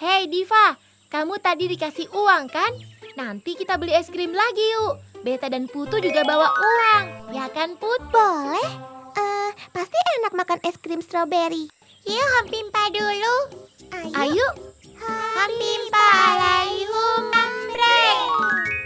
Hei Diva, kamu tadi dikasih uang kan? Nanti kita beli es krim lagi yuk. Beta dan Putu juga bawa uang, ya kan Put? Boleh. Pasti enak makan es krim stroberi. Yuk hampimpa dulu. Ayo. Hampimpa alaihum ambrek.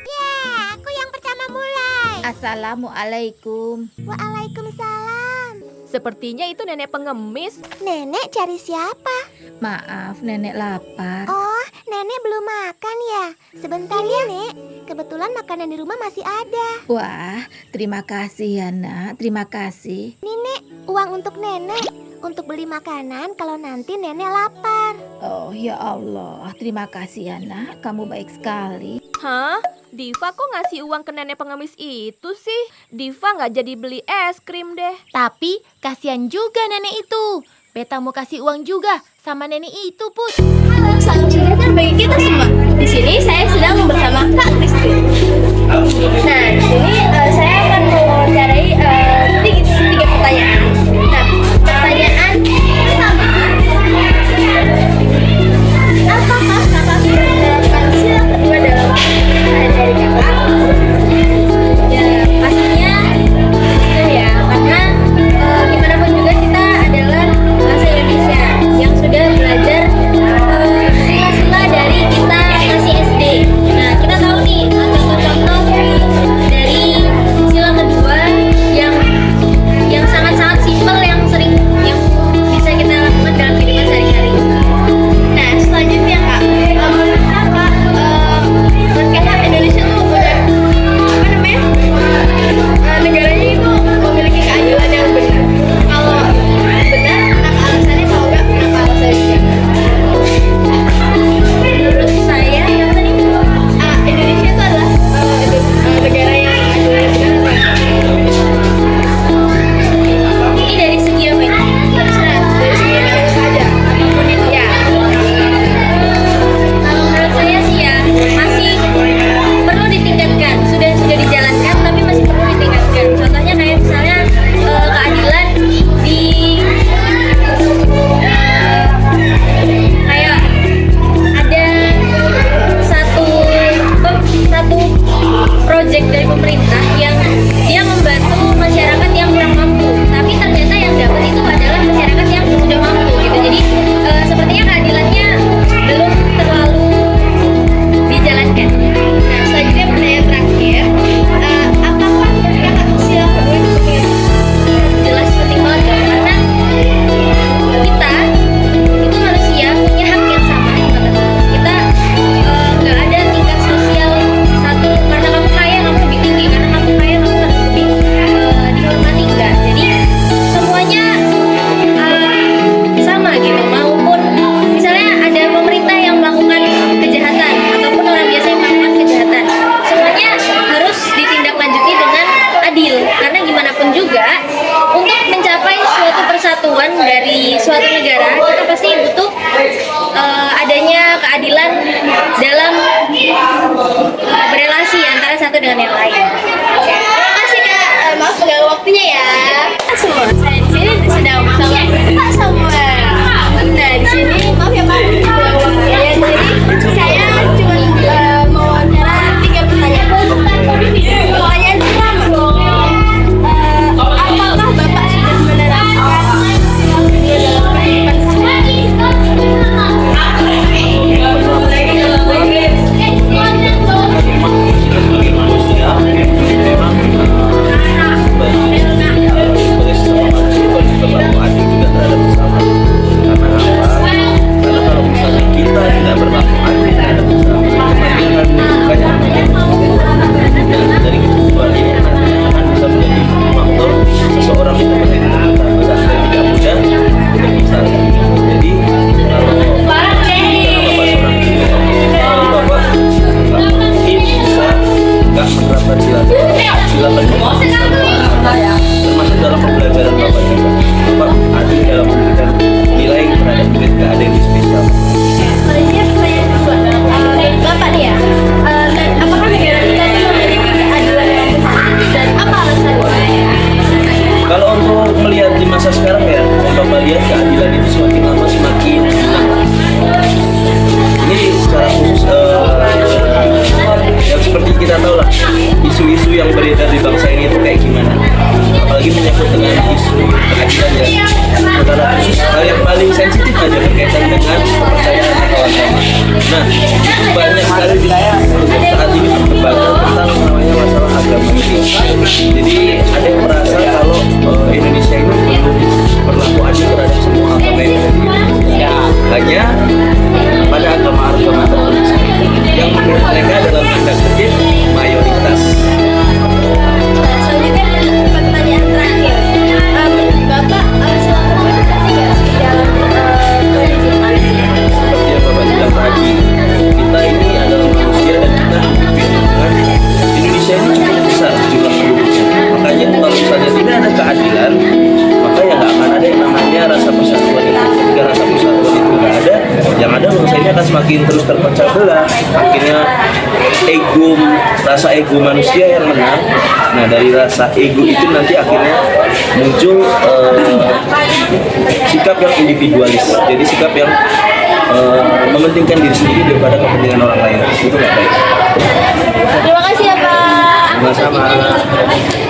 Ya, aku yang pertama mulai. Assalamualaikum. Waalaikumsalam. Sepertinya itu nenek pengemis. Nenek cari siapa? Maaf, nenek lapar. Oh, nenek belum makan ya? Sebentar ya, Nek. Kebetulan makanan di rumah masih ada. Wah, terima kasih ya nak, terima kasih. Nih, Nek, uang untuk nenek. Untuk beli makanan kalau nanti nenek lapar. Oh ya Allah, terima kasih ya nak, kamu baik sekali. Hah? Diva kok ngasih uang ke nenek pengemis itu sih? Diva nggak jadi beli es krim deh. Tapi kasihan juga nenek itu. Beta mau kasih uang juga sama nenek itu, Put. Halo, salam sejahtera bagi kita semua. Di sini saya sedang bersama Kak Kristi. Nah, di sini saya akan mewawancarai tiga pertanyaan. Nah, pertanyaan pertama, apakah kakak sudah menerapkan sila kedua dalam sehari-hari kakak? Ya, pastinya sudah ya, karena gimana pun juga kita adalah bangsa Indonesia yang sudah belajar sila-sila dari kita masih SD. Nah, kita tahu nih contoh-contoh dari sila kedua yang sangat-sangat simpel, yang bisa kita lakukan dalam kehidupan sehari-hari. Nah, selanjutnya Kak, menurut Kakak, Indonesia tuh udah apa namanya? Negaranya itu memiliki keadilan yang benar. Kalau benar, kenapa alasannya? Kalau enggak, kenapa alasannya? Menurut saya, yang tadi Indonesia itu adalah negara yang adil dan benar. Ini dari segi apa ini? Terserah, dari segi mana saja, apapun itu ya. Kalau menurut saya sih ya, masih perlu ditingkatkan. Sudah dijalankan, tapi masih perlu ditingkatkan. Contohnya kayak misalnya keadilan di kayak ada satu project dari pemerintah yang dia membantu masyarakat yang kurang mampu, tapi ternyata yang dapat itu adalah masyarakat yang sudah mampu gitu. Jadi sepertinya keadilannya belum terlalu dijalankan. Nah, selanjutnya pertanyaan terakhir, apakah sila kedua itu penting? Jelas penting banget dong, karena kita itu manusia punya hak yang sama di mata Tuhan. Kita nggak ada tingkat sosial satu, karena kamu kaya kamu lebih tinggi, karena kamu kaya kamu harus lebih dihormati, enggak. Jadi semuanya sama gitu, maupun misalnya ada pemerintah yang melakukan kejahatan ataupun orang biasa yang melakukan kejahatan, semuanya harus ditindaklanjuti dengan adil, karena gimana pun juga untuk mencapai suatu persatuan dari suatu negara kita pasti butuh adanya keadilan dalam berelasi antara satu dengan yang lain. Oke, terima kasih Kak. Maaf mengganggu waktunya ya. Semua, saya di sini sedang bersama Pak Samuel. Nah, di sini maaf ya Pak mengganggu waktunya. Jadi saya cuma mau wawancara 3 pertanyaan. Pertanyaan pertama, apakah Bapak sudah menerapkan sila kedua dalam kehidupan sehari-hari? Sebagai manusia memang sebagai sesama manusia harus juga berlaku adil juga terhadap sesama. Karena apa? Karena kalau misalnya kita tidak berlaku adil terhadap sesama, itu pasti akan menimbulkan yang namanya dari kebutuhan ini akan bisa menjadi faktor seseorang itu menjadi terbuka dan tidak mudah untuk misalnya. Jadi kalau bapak seorang ibu, kalau bapak mungkin bisa nggak menerapkan sila kedua termasuk dalam pembelajaran bapak juga. Bapak adil dalam memberikan nilai terhadap murid nggak ada yang spesial. Bapak nih ya, apakah negara kita itu memiliki keadilan yang besar dan apa alasannya? Kalau untuk melihat di masa sekarang ya, bapak lihat keadilan itu semakin lama semakin hilang. apalagi menyangkut dengan isu keadilan ya. Secara khusus hal yang paling sensitif aja berkaitan dengan kepercayaan atau agama. Nah, itu banyak sekali di saat ini perdebatan tentang namanya masalah agama ini. Jadi ada yang merasa kalau Indonesia ini belum berlaku adil terhadap semua agama yang ada di Indonesia. Hanya pada agama-agama tertentu yang menurut mereka dalam tanda kutip mayoritas. Selanjutnya pertanyaan terakhir. Bapak selaku berpartisipasi nggak sih dalam kondisi Malaysia? Seperti yang Bapak bilang tadi, kita ini adalah manusia dan kita hidup di lingkungan Indonesia ini cukup besar jumlah penduduknya. Makanya kalau misalnya tidak ada keadilan, maka ya nggak akan ada yang namanya rasa persatuan itu. Jika rasa persatuan itu nggak ada, yang ada bangsa ini akan semakin terus terpecah belah. Akhirnya rasa ego manusia yang menang. Nah, dari rasa ego itu nanti akhirnya muncul sikap yang individualis. Jadi sikap yang mementingkan diri sendiri daripada kepentingan orang lain. Itu nggak baik. Terima kasih ya Pak. Sama-sama.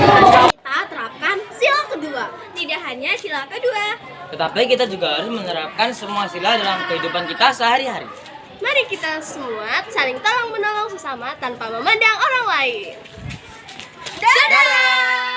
Kita terapkan sila kedua. Tidak hanya sila kedua. Tetapi kita juga harus menerapkan semua sila dalam kehidupan kita sehari-hari. Mari kita semua saling tolong menolong sesama tanpa memandang orang lain. Dadah!